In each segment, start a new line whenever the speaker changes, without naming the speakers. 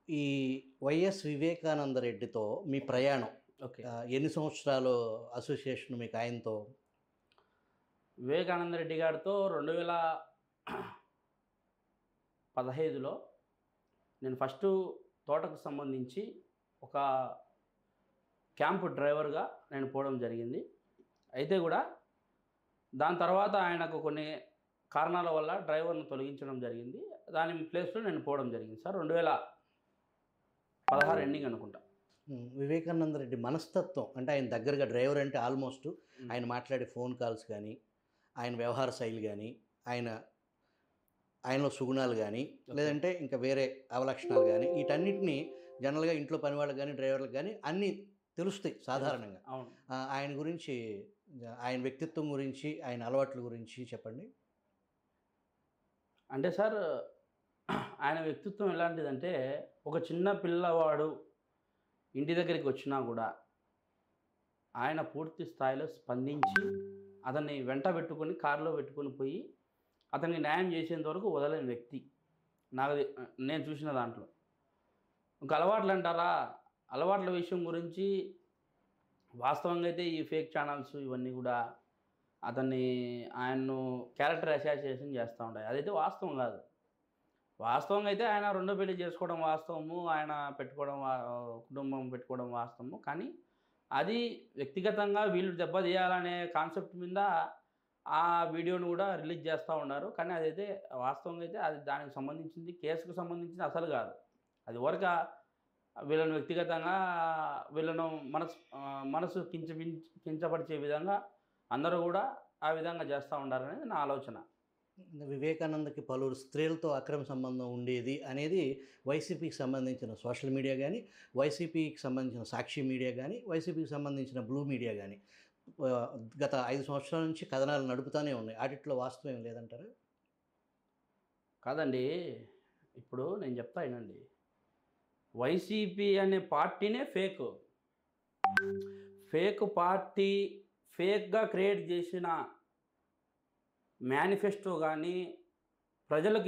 ఈ వైఎస్ వివేకానంద రెడ్డితో మీ ప్రయాణం
ఓకే.
ఎన్ని సంవత్సరాలు అసోసియేషన్ మీకు ఆయనతో?
వివేకానంద రెడ్డి గారితో 2015లో నేను ఫస్టు తోటకు సంబంధించి ఒక క్యాంపు డ్రైవర్గా నేను పోవడం జరిగింది. అయితే కూడా దాని తర్వాత ఆయనకు కొన్ని కారణాల వల్ల డ్రైవర్ను తొలగించడం జరిగింది. దాని ప్లేస్లో నేను పోవడం జరిగింది సార్. 2016 ఎండింగ్ అనుకుంటా.
వివేకానంద రెడ్డి మనస్తత్వం అంటే ఆయన దగ్గరగా డ్రైవర్ అంటే ఆల్మోస్ట్ ఆయన మాట్లాడే ఫోన్ కాల్స్ కానీ, ఆయన వ్యవహార శైలి కానీ, ఆయనలో సుగుణాలు కానీ, లేదంటే ఇంకా వేరే అవలక్షణాలు కానీ, వీటన్నిటినీ జనరల్గా ఇంట్లో పని వాళ్ళకి కానీ డ్రైవర్లకు కానీ అన్నీ తెలుస్తాయి సాధారణంగా.
అవును.
ఆయన గురించి, ఆయన వ్యక్తిత్వం గురించి, ఆయన అలవాట్ల గురించి చెప్పండి.
అంటే సార్, ఆయన వ్యక్తిత్వం ఎలాంటిదంటే, ఒక చిన్న పిల్లవాడు ఇంటి దగ్గరికి వచ్చినా కూడా ఆయన పూర్తి స్థాయిలో స్పందించి అతన్ని వెంట పెట్టుకొని కారులో పెట్టుకొని పోయి అతనికి న్యాయం చేసేంత వరకు వదలని వ్యక్తి నేను చూసిన దాంట్లో. ఇంకా అలవాట్లు అంటారా, అలవాట్ల విషయం గురించి వాస్తవంగా అయితే ఈ ఫేక్ ఛానల్స్ ఇవన్నీ కూడా ఆయన్ను క్యారెక్టర్ అసాసినేషన్ చేస్తూ ఉంటాయి. అదైతే వాస్తవం కాదు. వాస్తవంగా అయితే ఆయన రెండో పెళ్లి చేసుకోవడం వాస్తవము, ఆయన పెట్టుకోవడం కుటుంబం పెట్టుకోవడం వాస్తవము. కానీ అది వ్యక్తిగతంగా వీళ్ళు దెబ్బతీయాలనే కాన్సెప్ట్ మీద ఆ వీడియోను కూడా రిలీజ్ చేస్తూ ఉన్నారు. కానీ అదైతే వాస్తవంగా అయితే అది దానికి సంబంధించింది, కేసుకు సంబంధించింది అసలు కాదు. అది వరకు వీళ్ళను వ్యక్తిగతంగా వీళ్ళను మనసు కించపరిచే విధంగా అందరూ కూడా ఆ విధంగా చేస్తూ ఉండాలనేది నా ఆలోచన.
వివేకానందకి పలువురు స్త్రీలతో అక్రమ సంబంధం ఉండేది అనేది వైసీపీకి సంబంధించిన సోషల్ మీడియా కానీ, వైసీపీకి సంబంధించిన సాక్షి మీడియా కానీ, వైసీపీకి సంబంధించిన బ్లూ మీడియా కానీ గత 5 సంవత్సరాల నుంచి కథనాలు నడుపుతూనే ఉన్నాయి. వాటిలో వాస్తవం ఏం లేదంటారా?
కాదండి, ఇప్పుడు నేను చెప్తా వినండి. వైసీపీ అనే పార్టీనే ఫేక్ పార్టీ, ఫేక్గా క్రియేట్ చేసిన మేనిఫెస్టో కానీ, ప్రజలకు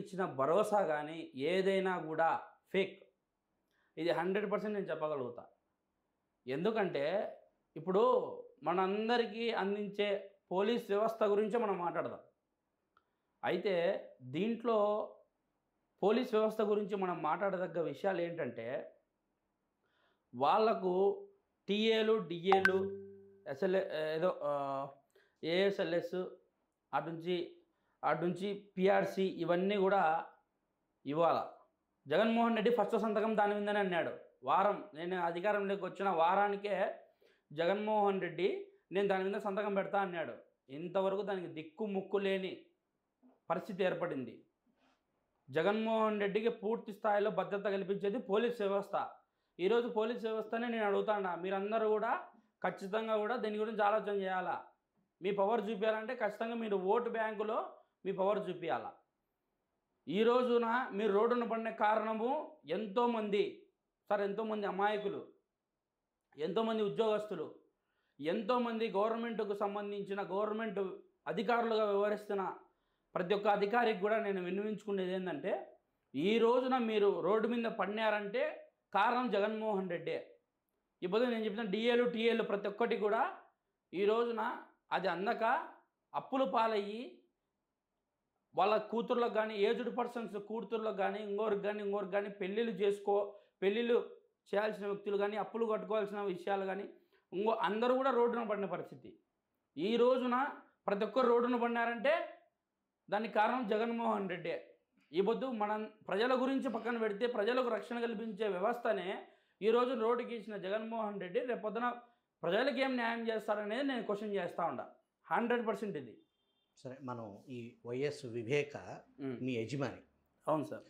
ఇచ్చిన భరోసా కానీ ఏదైనా కూడా ఫేక్. ఇది 100% నేను చెప్పగలుగుతా. ఎందుకంటే ఇప్పుడు మనందరికీ అందించే పోలీస్ వ్యవస్థ గురించే మనం మాట్లాడదాం. అయితే దీంట్లో పోలీస్ వ్యవస్థ గురించి మనం మాట్లాడదగ్గ విషయాలు ఏంటంటే, వాళ్లకు టీఏలు, డిఏలు, ఏదో ఏఎస్ఎల్ఎస్ అటు నుంచి పిఆర్సి ఇవన్నీ కూడా ఇవ్వాల. జగన్మోహన్ రెడ్డి ఫస్ట్ సంతకం దాని మీదనే అన్నాడు. నేను అధికారంలోకి వచ్చిన వారానికే జగన్మోహన్ రెడ్డి నేను దాని మీద సంతకం పెడతా అన్నాడు. ఇంతవరకు దానికి దిక్కు ముక్కు లేని పరిస్థితి ఏర్పడింది. జగన్మోహన్ రెడ్డికి పూర్తి స్థాయిలో భద్రత కల్పించేది పోలీస్ వ్యవస్థ. ఈరోజు పోలీస్ వ్యవస్థనే నేను అడుగుతాను, మీరందరూ కూడా ఖచ్చితంగా కూడా దీని గురించి ఆలోచన చేయాలా. మీ పవర్ చూపించాలంటే ఖచ్చితంగా మీరు ఓటు బ్యాంకులో మీ పవర్ చూపించాలా. ఈ రోజున మీరు రోడ్డున పడిన కారణము ఎంతోమంది అమాయకులు, ఎంతోమంది ఉద్యోగస్తులు, ఎంతోమంది గవర్నమెంట్కు సంబంధించిన గవర్నమెంట్ అధికారులుగా వ్యవహరిస్తున్న ప్రతి ఒక్క అధికారికి కూడా నేను విన్నవించుకునేది ఏంటంటే, ఈ రోజున మీరు రోడ్డు మీద పడినారంటే కారణం జగన్మోహన్ రెడ్డే. ఇప్పుడు నేను చెప్పిన డిఏలు, టీఏలు ప్రతి ఒక్కటి కూడా ఈ రోజున అది అందక అప్పులు పాలయ్యి వాళ్ళ కూతుర్లకు కానీ, ఏజ్డ్ పర్సన్స్ కూతుర్లకు కానీ, ఇంకోరికి కానీ పెళ్ళిళ్ళు చేయాల్సిన వ్యక్తులు కానీ, అప్పులు కట్టుకోవాల్సిన విషయాలు కానీ అందరూ కూడా రోడ్డున పడిన పరిస్థితి. ఈ రోజున ప్రతి ఒక్కరు రోడ్డున పడినారంటే దానికి కారణం జగన్మోహన్ రెడ్డే. ఈ పొద్దు మనం ప్రజల గురించి పక్కన పెడితే ప్రజలకు రక్షణ కల్పించే వ్యవస్థనే ఈరోజు రోడ్డుకి ఇచ్చిన జగన్మోహన్ రెడ్డి రేపొద్దున ప్రజలకు ఏం న్యాయం చేస్తారనేది నేను క్వశ్చన్ చేస్తూ ఉంటా. 100% ఇది.
సరే, మనం ఈ వైఎస్ వివేక మీ యజమాని.
అవును సార్.